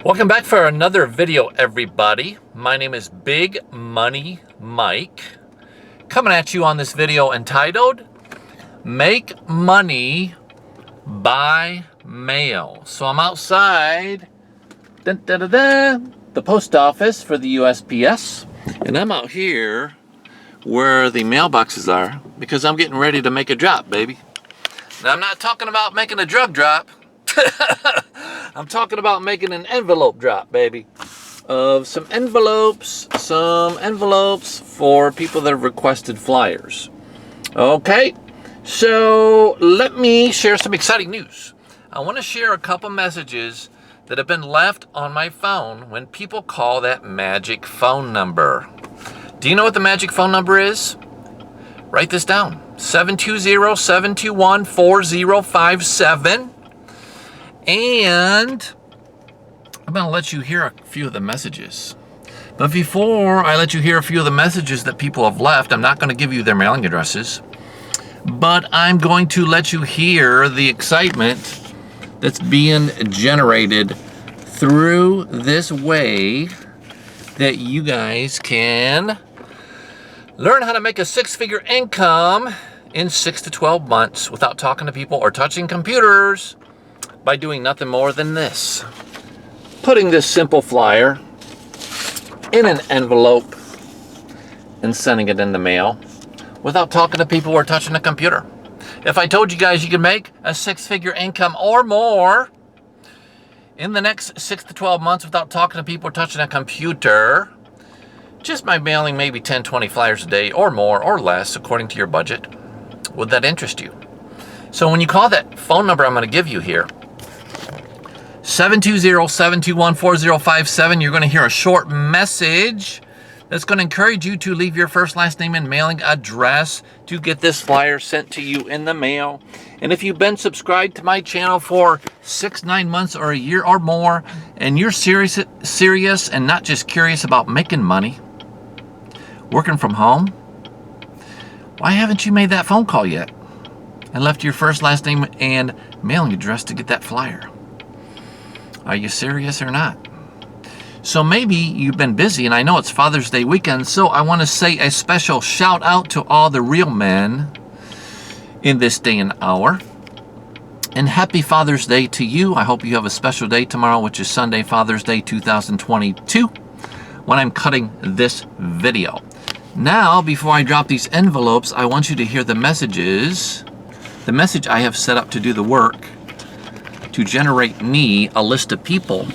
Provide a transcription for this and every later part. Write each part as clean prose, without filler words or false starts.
Welcome back for another video, everybody. My name is Big Money Mike, coming at you on this video entitled Make Money by Mail. So I'm outside the post office for the USPS, and I'm out here where the mailboxes are because I'm getting ready to make a drop, baby. Now, I'm not talking about making a drug drop. I'm talking about making an envelope drop, baby, of some envelopes for people that have requested flyers. Okay, so let me share some exciting news. I want to share a couple messages that have been left on my phone when people call that magic phone number. Do you know what the magic phone number is? Write this down: 720-721-4057. And I'm going to let you hear a few of the messages. But before I let you hear a few of the messages that people have left, I'm not going to give you their mailing addresses, but I'm going to let you hear the excitement that's being generated through this way that you guys can learn how to make a six-figure income in 6 to 12 months without talking to people or touching computers, by doing nothing more than this: putting this simple flyer in an envelope and sending it in the mail without talking to people or touching a computer. If I told you guys you could make a six-figure income or more in the next 6 to 12 months without talking to people or touching a computer, just by mailing maybe 10, 20 flyers a day or more or less according to your budget, would that interest you? So when you call that phone number I'm going to give you here, 720-721-4057, you're going to hear a short message that's going to encourage you to leave your first, last name, and mailing address to get this flyer sent to you in the mail. And if you've been subscribed to my channel for 6, 9 months or a year or more, and you're serious and not just curious about making money, working from home, why haven't you made that phone call yet and left your first, last name, and mailing address to get that flyer? Are you serious or not? So maybe you've been busy, and I know it's Father's Day weekend, so I want to say a special shout out to all the real men in this day and hour. And happy Father's Day to you. I hope you have a special day tomorrow, which is Sunday, Father's Day 2022, when I'm cutting this video. Now, before I drop these envelopes, I want you to hear the messages. The message I have set up to do the work to generate me a list of people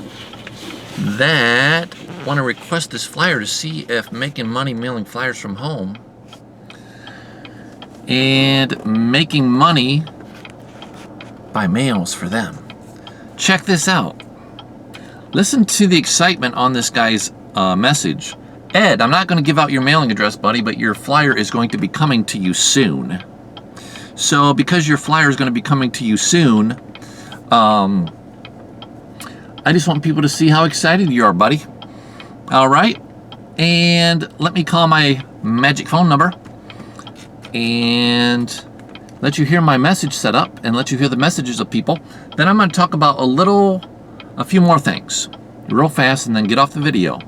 that want to request this flyer to see if making money mailing flyers from home and making money by mails for them. Check this out. Listen to the excitement on this guy's message. Ed, I'm not going to give out your mailing address, buddy, but your flyer is going to be coming to you soon. So because your flyer is going to be coming to you soon, I just want people to see how excited you are, buddy. All right. And let me call my magic phone number and let you hear my message set up and let you hear the messages of people. Then I'm going to talk about a few more things real fast and then get off the video.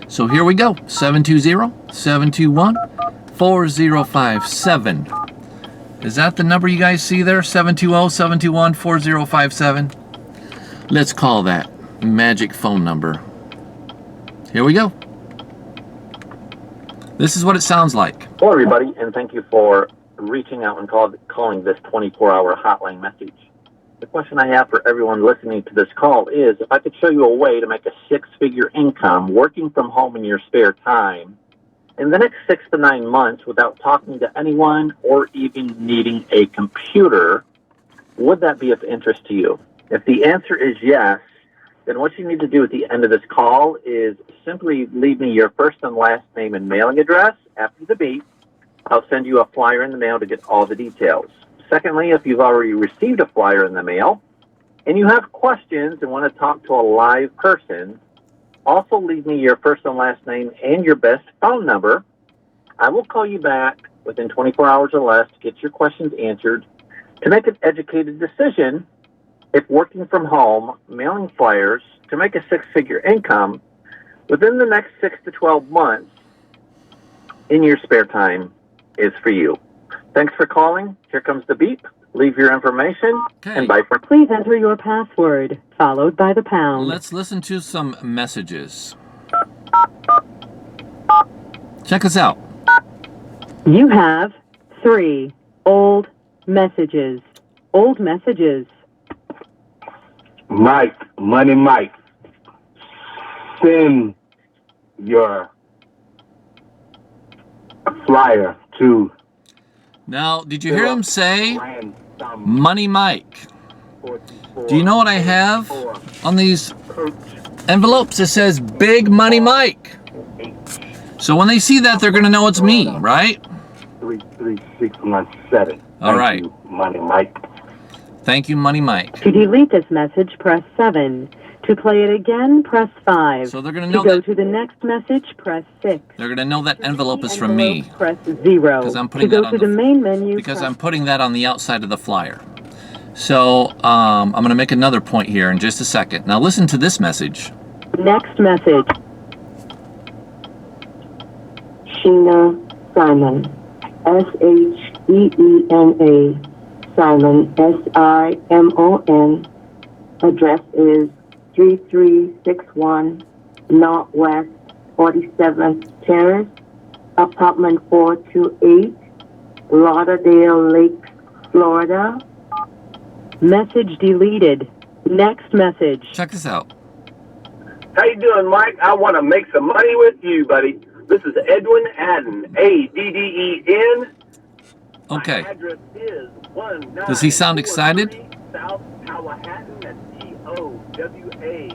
So here we go. 720-721-4057. Is that the number you guys see there? 720-721-4057. Let's call that magic phone number. Here we go. This is what it sounds like. Hello, everybody, and thank you for reaching out and calling this 24-hour hotline message. The question I have for everyone listening to this call is, if I could show you a way to make a six-figure income working from home in your spare time in the next 6 to 9 months without talking to anyone or even needing a computer, would that be of interest to you? If the answer is yes, then what you need to do at the end of this call is simply leave me your first and last name and mailing address. After the beep, I'll send you a flyer in the mail to get all the details. Secondly, if you've already received a flyer in the mail and you have questions and want to talk to a live person, also leave me your first and last name and your best phone number. I will call you back within 24 hours or less to get your questions answered, to make an educated decision if working from home, mailing flyers to make a six-figure income within the next 6 to 12 months in your spare time is for you. Thanks for calling. Here comes the beep. Leave your information, and bye for now. Please enter your password, followed by the pound. Let's listen to some messages. Check us out. You have 3 old messages. Old messages. Mike, Money Mike, send your flyer to... Now, did you hear him say Money Mike? Do you know what I have on these envelopes? It says Big Money Mike. So when they see that, they're going to know it's me, right? 33617. All right. Thank you, Money Mike. Thank you, Money Mike. To delete this message, press 7. To play it again, press 5. So they're going to know to go that. to the next message, press 6. They're going to know that envelope is from me. Press 0. Because I'm putting to go that on to the main menu. Because I'm putting that on the outside of the flyer. So I'm going to make another point here in just a second. Now listen to this message. Next message. Sheena Simon. SHEENA. Simon. SIMON. Address is 3361 Northwest 47th Terrace, apartment 428, Lauderdale Lakes, Florida. Message deleted. Next message. Check this out. How you doing, Mike? I want to make some money with you, buddy. This is Edwin Adden, ADDEN. Okay. My address is Does he sound excited? South Powhatan, that's POWAHATAN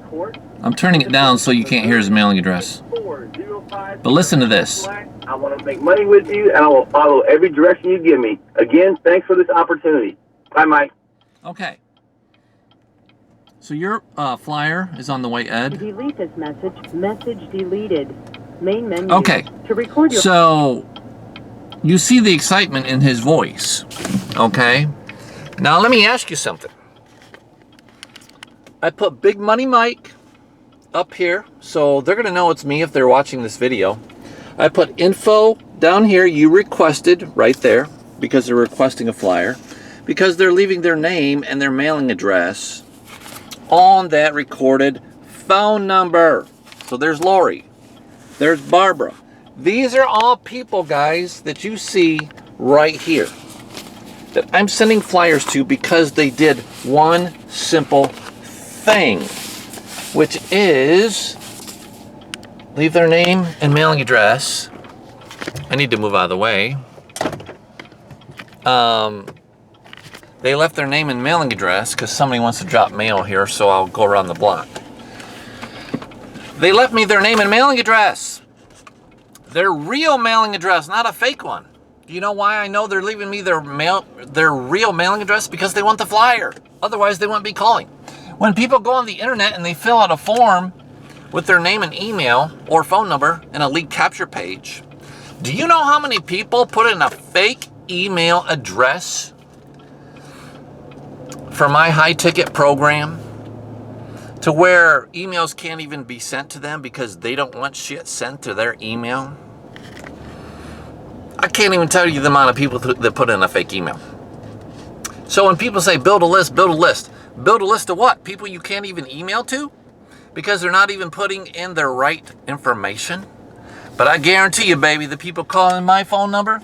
Court. I'm turning it down so you can't hear his mailing address. But listen to this. I want to make money with you, and I will follow every direction you give me. Again, thanks for this opportunity. Bye, Mike. Okay. So your flyer is on the way, To Ed. delete this message, message deleted. Main menu. Okay. To record your... So you see the excitement in his voice. Okay. Now let me ask you something. I put Big Money Mike up here, so they're going to know it's me if they're watching this video. I put info down here, you requested, right there, because they're requesting a flyer, because they're leaving their name and their mailing address on that recorded phone number. So there's Lori, there's Barbara. These are all people, guys, that you see right here that I'm sending flyers to because they did one simple thing, which is leave their name and mailing address. I need to move out of the way. They left their name and mailing address because somebody wants to drop mail here, so I'll go around the block. They left me their name and mailing address. Their real mailing address, not a fake one. Do you know why I know they're leaving me their real mailing address? Because they want the flyer. Otherwise, they wouldn't be calling. When people go on the internet and they fill out a form with their name and email or phone number and a lead capture page, do you know how many people put in a fake email address for my high ticket program to where emails can't even be sent to them because they don't want shit sent to their email? I can't even tell you the amount of people that put in a fake email. So when people say build a list, build a list. Build a list of what? People you can't even email to? Because they're not even putting in their right information? But I guarantee you, baby, the people calling my phone number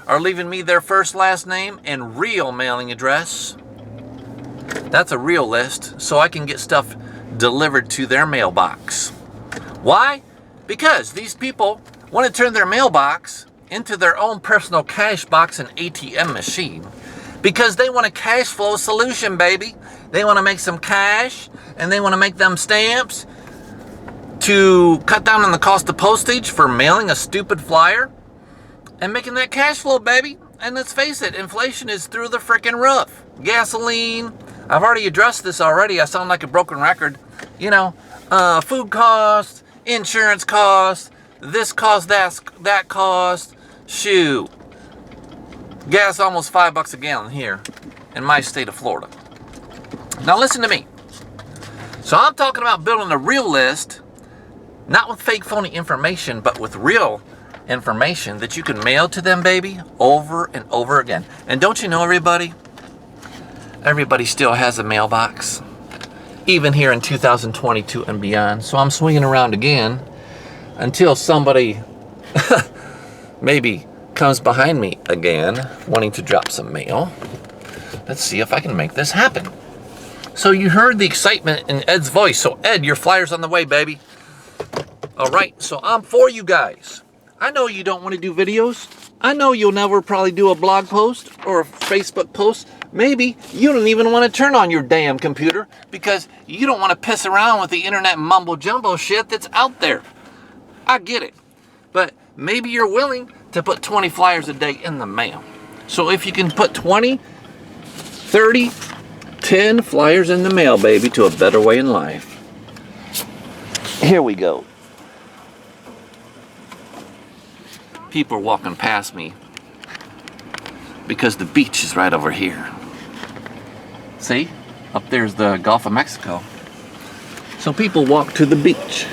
are leaving me their first, last name, and real mailing address. That's a real list, so I can get stuff delivered to their mailbox. Why? Because these people want to turn their mailbox into their own personal cash box and ATM machine. Because they want a cash flow solution, baby. They want to make some cash, and they want to make them stamps to cut down on the cost of postage for mailing a stupid flyer and making that cash flow, baby. And let's face it, inflation is through the freaking roof. Gasoline, I've already addressed this already. I sound like a broken record. You know, food costs, insurance costs, this cost, that cost. Shoot. Gas almost $5 a gallon here in my state of Florida. Now listen to me. So I'm talking about building a real list, not with fake phony information, but with real information that you can mail to them, baby, over and over again. And don't you know, everybody still has a mailbox, even here in 2022 and beyond. So I'm swinging around again until somebody maybe comes behind me again wanting to drop some mail. Let's see if I can make this happen. So you heard the excitement in Ed's voice. So Ed, your flyer's on the way, baby. All right, so I'm for you guys. I know you don't want to do videos. I know you'll never probably do a blog post or a Facebook post. Maybe you don't even want to turn on your damn computer because you don't want to piss around with the internet mumbo jumbo shit that's out there. I get it. But maybe you're willing to put 20 flyers a day in the mail. So if you can put 20, 30, 10 flyers in the mail, baby, to a better way in life. Here we go. People are walking past me because the beach is right over here. See? Up there's the Gulf of Mexico. So people walk to the beach.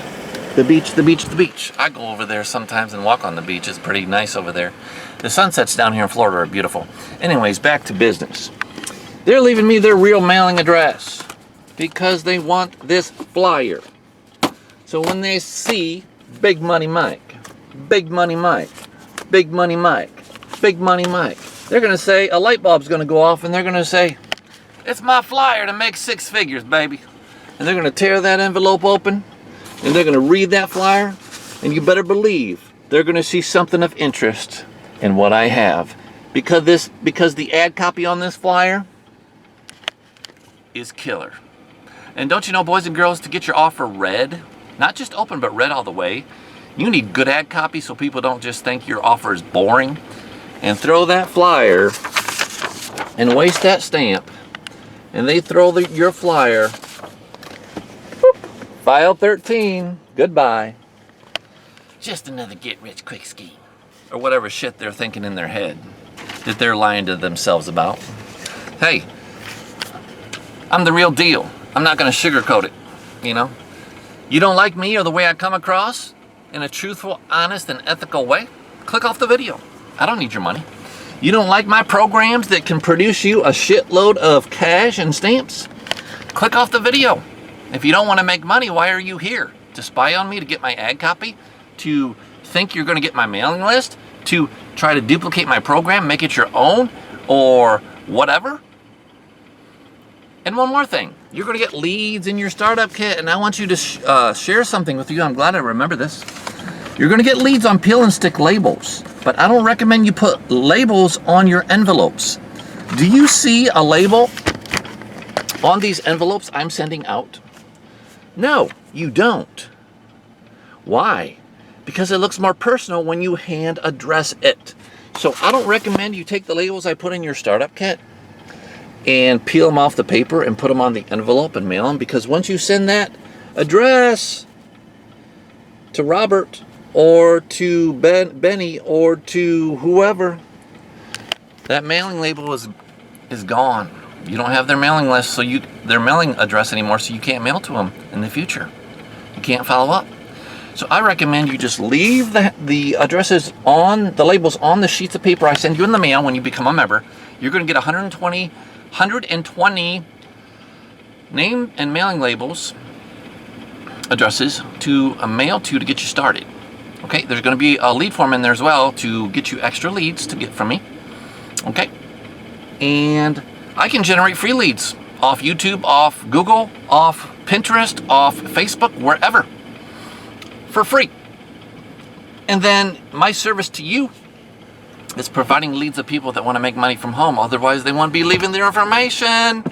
The beach, the beach, the beach. I go over there sometimes and walk on the beach. It's pretty nice over there. The sunsets down here in Florida are beautiful. Anyways, back to business. They're leaving me their real mailing address because they want this flyer. So when they see Big Money Mike, Big Money Mike, Big Money Mike, Big Money Mike, they're going to say, a light bulb's going to go off and they're going to say, it's my flyer to make 6 figures, baby. And they're going to tear that envelope open and they're going to read that flyer, and you better believe they're going to see something of interest in what I have. Because the ad copy on this flyer is killer. And don't you know, boys and girls, to get your offer read, not just open, but read all the way, you need good ad copy so people don't just think your offer is boring and throw that flyer and waste that stamp, and they throw your flyer, whoop, file 13, goodbye. Just another get-rich-quick scheme. Or whatever shit they're thinking in their head that they're lying to themselves about. Hey, I'm the real deal. I'm not going to sugarcoat it, you know. You don't like me or the way I come across in a truthful, honest, and ethical way? Click off the video. I don't need your money. You don't like my programs that can produce you a shitload of cash and stamps? Click off the video. If you don't want to make money, why are you here? To spy on me, to get my ad copy? To think you're going to get my mailing list? To try to duplicate my program, make it your own, or whatever? And one more thing, you're going to get leads in your startup kit, and I want you to share something with you. I'm glad I remember this. You're going to get leads on peel and stick labels, but I don't recommend you put labels on your envelopes. Do you see a label on these envelopes I'm sending out? No, you don't. Why? Because it looks more personal when you hand address it. So I don't recommend you take the labels I put in your startup kit and peel them off the paper and put them on the envelope and mail them, because once you send that address to Robert or to Benny or to whoever, that mailing label is gone. You don't have their mailing list, so their mailing address anymore, so you can't mail to them in the future. You can't follow up. So I recommend you just leave the addresses on the labels on the sheets of paper I send you in the mail when you become a member. You're going to get 120 name and mailing labels addresses to mail to get you started. Okay, there's going to be a lead form in there as well to get you extra leads to get from me. Okay, and I can generate free leads off YouTube, off Google, off Pinterest, off Facebook, wherever, for free. And then my service to you is providing leads of people that want to make money from home. Otherwise, they want to be leaving their information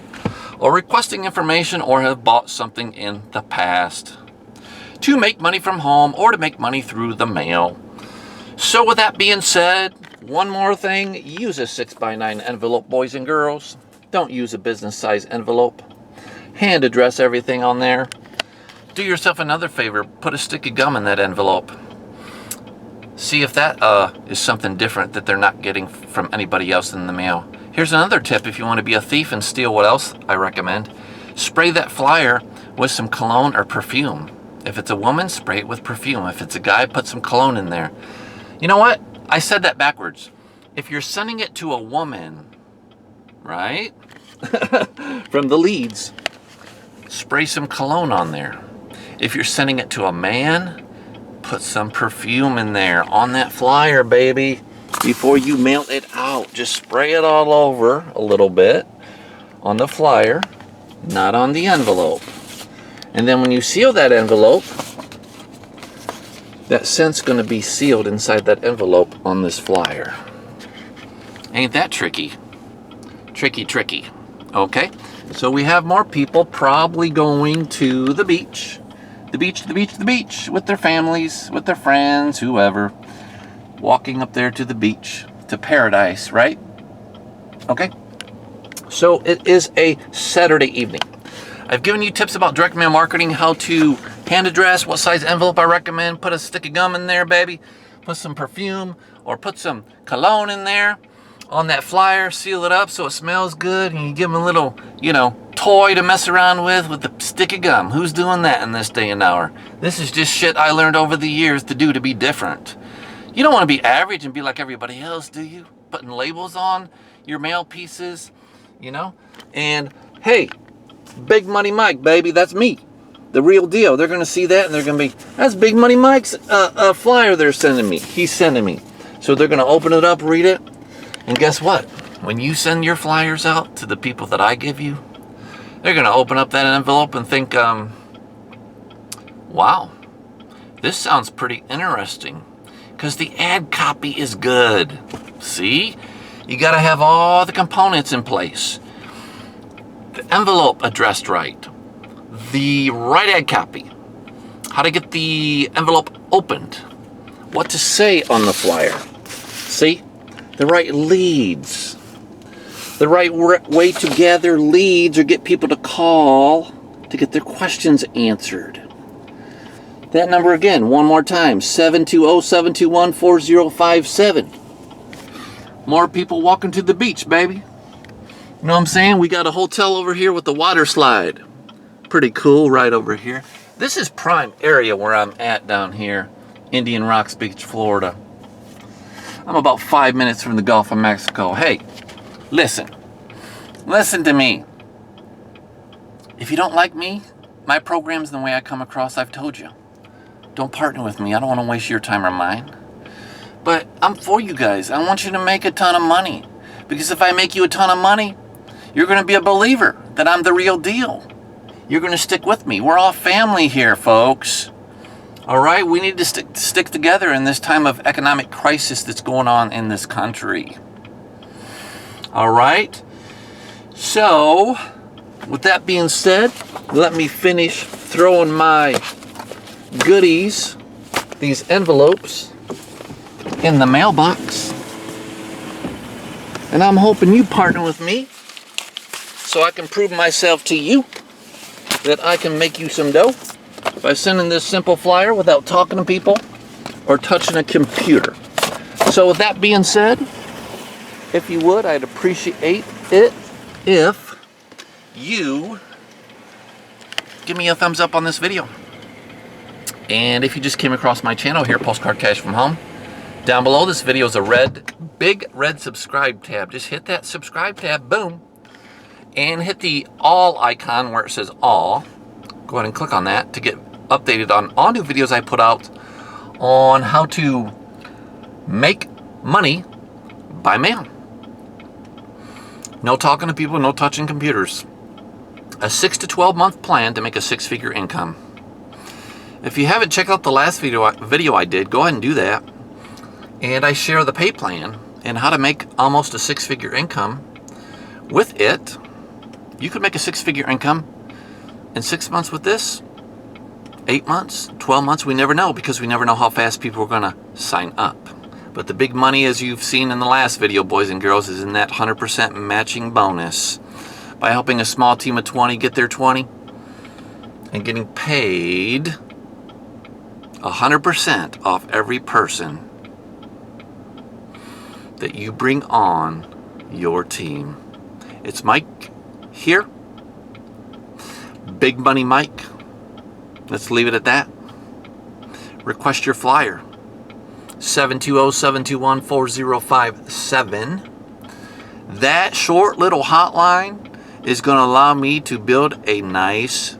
or requesting information or have bought something in the past to make money from home or to make money through the mail. So with that being said, one more thing, use a 6x9 envelope, boys and girls. Don't use a business size envelope. Hand address everything on there. Do yourself another favor, put a stick of gum in that envelope. See if that is something different that they're not getting from anybody else in the mail. Here's another tip if you want to be a thief and steal what else I recommend. Spray that flyer with some cologne or perfume. If it's a woman, spray it with perfume. If it's a guy, put some cologne in there. You know what? I said that backwards. If you're sending it to a woman, right, from the leads, spray some cologne on there. If you're sending it to a man, put some perfume in there on that flyer, baby. Before you mail it out, just spray it all over a little bit on the flyer, not on the envelope. And then when you seal that envelope, that scent's going to be sealed inside that envelope on this flyer. Ain't that tricky? Tricky, tricky. Okay, so we have more people probably going to the beach. The beach, the beach, the beach, with their families, with their friends, whoever. Walking up there to the beach, to paradise, right? Okay, so it is a Saturday evening. I've given you tips about direct mail marketing, how to hand address, what size envelope I recommend. Put a stick of gum in there, baby. Put some perfume or put some cologne in there on that flyer. Seal it up so it smells good. And you give them a little, toy to mess around with the stick of gum. Who's doing that in this day and hour? This is just shit I learned over the years to do to be different. You don't want to be average and be like everybody else, do you? Putting labels on your mail pieces, And, hey, Big Money Mike, baby, that's me. The real deal. They're going to see that and they're going to be, that's Big Money Mike's flyer they're sending me. He's sending me. So they're going to open it up, read it. And guess what? When you send your flyers out to the people that I give you, they're going to open up that envelope and think, wow, this sounds pretty interesting. Because the ad copy is good. See? You got to have all the components in place. The envelope addressed right. The right ad copy. How to get the envelope opened. What to say on the flyer. See? The right leads. The right way to gather leads or get people to call to get their questions answered. That number again, one more time, 720-721-4057. More people walking to the beach, baby. You know what I'm saying? We got a hotel over here with the water slide. Pretty cool right over here. This is prime area where I'm at down here, Indian Rocks Beach, Florida. I'm about 5 minutes from the Gulf of Mexico. Hey, listen to me. If you don't like me, my programs and the way I come across, I've told you. Don't partner with me. I don't want to waste your time or mine. But I'm for you guys. I want you to make a ton of money. Because if I make you a ton of money, you're going to be a believer that I'm the real deal. You're going to stick with me. We're all family here, folks. All right? We need to stick together in this time of economic crisis that's going on in this country. All right? So, with that being said, let me finish throwing my goodies, these envelopes, in the mailbox. And I'm hoping you partner with me so I can prove myself to you that I can make you some dough by sending this simple flyer without talking to people or touching a computer. So with that being said, if you would, I'd appreciate it if you give me a thumbs up on this video. And if you just came across my channel here, Postcard Cash from Home, down below this video is a big red subscribe tab. Just hit that subscribe tab, boom, and hit the all icon where it says all. Go ahead and click on that to get updated on all new videos I put out on how to make money by mail. No talking to people, no touching computers. A 6 to 12 month plan to make a 6-figure income. If you haven't checked out the last video I did, go ahead and do that. And I share the pay plan and how to make almost a 6-figure income. With it, you could make a 6-figure income in 6 months with this, 8 months, 12 months, we never know because we never know how fast people are going to sign up. But the big money, as you've seen in the last video, boys and girls, is in that 100% matching bonus. By helping a small team of 20 get their 20 and getting paid 100% off every person that you bring on your team. It's Mike here. Big Money Mike. Let's leave it at that. Request your flyer. 720-721-4057. That short little hotline is going to allow me to build a nice,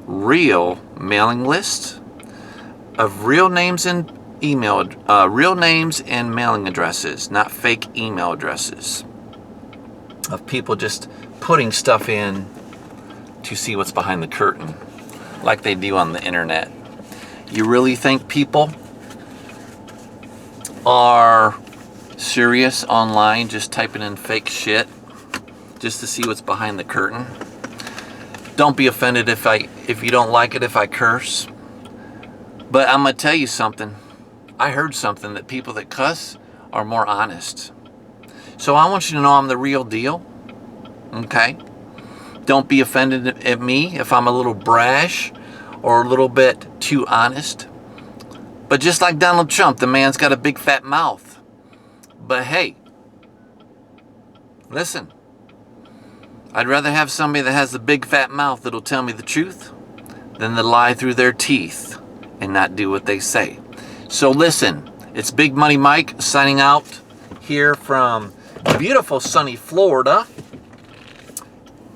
real mailing list of real names and real names and mailing addresses, not fake email addresses of people just putting stuff in to see what's behind the curtain, like they do on the internet. You really think people are serious online just typing in fake shit just to see what's behind the curtain? Don't be offended if you don't like it if I curse. But I'm gonna tell you something. I heard something that people that cuss are more honest. So I want you to know I'm the real deal. Okay? Don't be offended at me if I'm a little brash or a little bit too honest. But just like Donald Trump, the man's got a big fat mouth. But hey, listen, I'd rather have somebody that has a big fat mouth that'll tell me the truth than to lie through their teeth and not do what they say. So listen, it's Big Money Mike signing out here from beautiful sunny Florida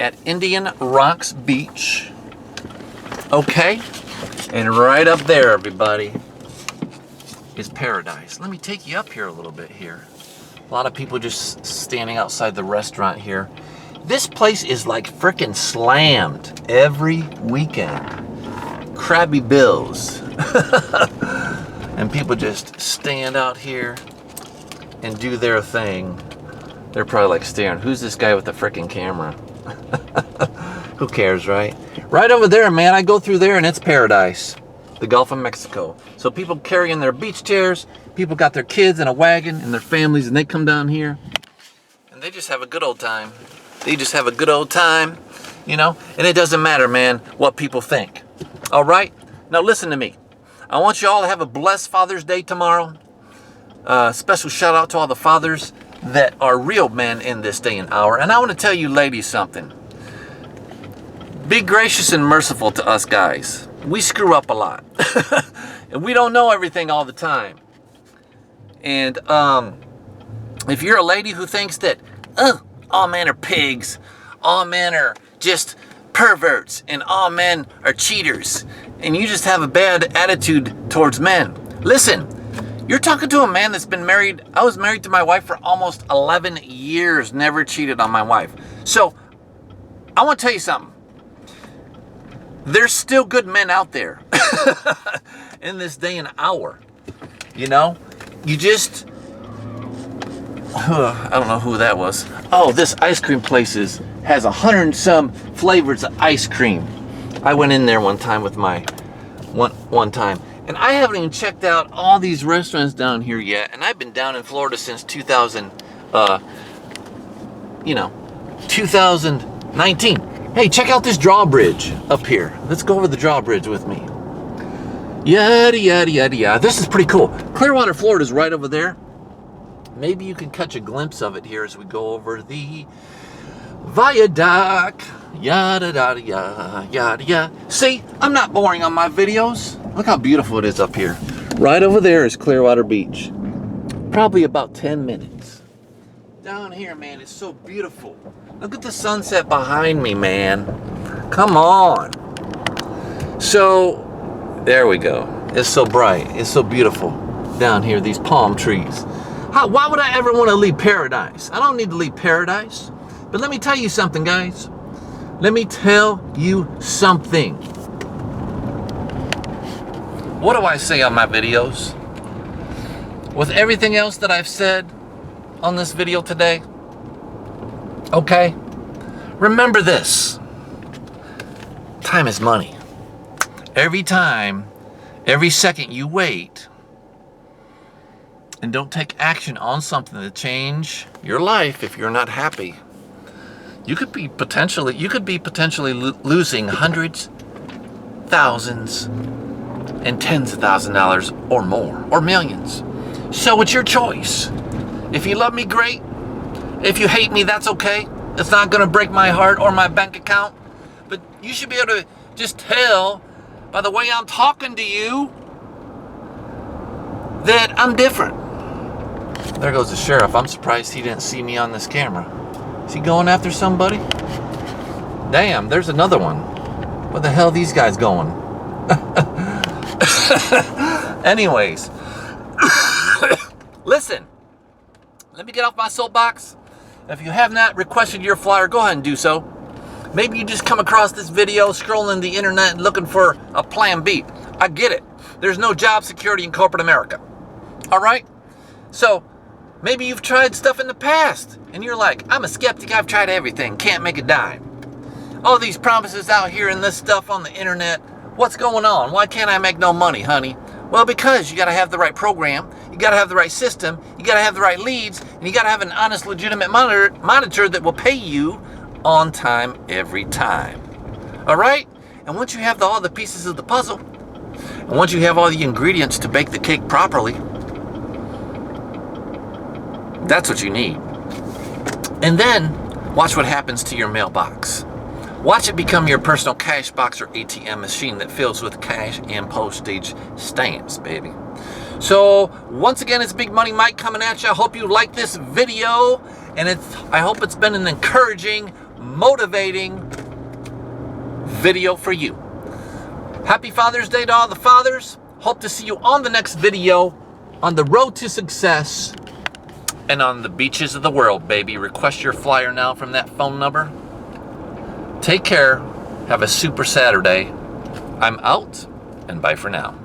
at Indian Rocks Beach. Okay? And right up there, everybody, is paradise. Let me take you up here a little bit here. A lot of people just standing outside the restaurant here. This place is like freaking slammed every weekend. Crabby Bills. And people just stand out here and do their thing. They're probably like staring, who's this guy with the freaking camera? Who cares, right? Right over there, man, I go through there and it's paradise. The Gulf of Mexico. So people carrying their beach chairs, people got their kids in a wagon and their families, and they come down here and they just have a good old time. They just have a good old time, you know? And it doesn't matter, man, what people think. All right? Now listen to me. I want you all to have a blessed Father's Day tomorrow. Special shout out to all the fathers that are real men in this day and hour. And I want to tell you ladies something. Be gracious and merciful to us guys. We screw up a lot. And we don't know everything all the time. And if you're a lady who thinks that all men are pigs, all men are just perverts, and all men are cheaters, and you just have a bad attitude towards men, listen, you're talking to a man that's been married. I was married to my wife for almost 11 years, never cheated on my wife. So I want to tell you something. There's still good men out there in this day and hour. You know, you just, I don't know who that was. Oh, this ice cream place has 100 and some flavors of ice cream. I went in there one time with my, one time. And I haven't even checked out all these restaurants down here yet. And I've been down in Florida since 2019. Hey, check out this drawbridge up here. Let's go over the drawbridge with me. Yada, yada, yada, yada. This is pretty cool. Clearwater, Florida is right over there. Maybe you can catch a glimpse of it here as we go over the viaduct. Yada, yada, yada, yada, yada. See, I'm not boring on my videos. Look how beautiful it is up here. Right over there is Clearwater Beach. Probably about 10 minutes. Down here, man, it's so beautiful. Look at the sunset behind me, man. Come on. So, there we go. It's so bright. It's so beautiful down here, these palm trees. Why would I ever want to leave paradise? I don't need to leave paradise. But let me tell you something, guys. Let me tell you something. What do I say on my videos? With everything else that I've said on this video today, okay? Remember this. Time is money. Every time, every second you wait and don't take action on something to change your life, if you're not happy, you could be potentially losing hundreds, thousands, and tens of thousands of dollars or more, or millions. So it's your choice. If you love me, great. If you hate me, that's okay. It's not gonna break my heart or my bank account. But You should be able to just tell by the way I'm talking to you that I'm different. There goes the sheriff. I'm surprised he didn't see me on this camera. Is he going after somebody? Damn, there's another one. Where the hell are these guys going? Anyways. Listen. Let me get off my soapbox. If you have not requested your flyer, go ahead and do so. Maybe you just come across this video scrolling the internet and looking for a plan B. I get it. There's no job security in corporate America. All right? So, maybe you've tried stuff in the past and you're like, I'm a skeptic, I've tried everything, can't make a dime. All these promises out here and this stuff on the internet, what's going on? Why can't I make no money, honey? Well, because you got to have the right program, you got to have the right system, you got to have the right leads, and you got to have an honest, legitimate monitor that will pay you on time every time. All right? And once you have all the pieces of the puzzle, and once you have all the ingredients to bake the cake properly, that's what you need. And then watch what happens to your mailbox. Watch it become your personal cash box or ATM machine that fills with cash and postage stamps, baby. So once again, it's Big Money Mike coming at you. I hope you like this video, and I hope it's been an encouraging, motivating video for you. Happy Father's Day to all the fathers. Hope to see you on the next video on the road to success and on the beaches of the world, baby. Request your flyer now from that phone number. Take care. Have a super Saturday. I'm out, and bye for now.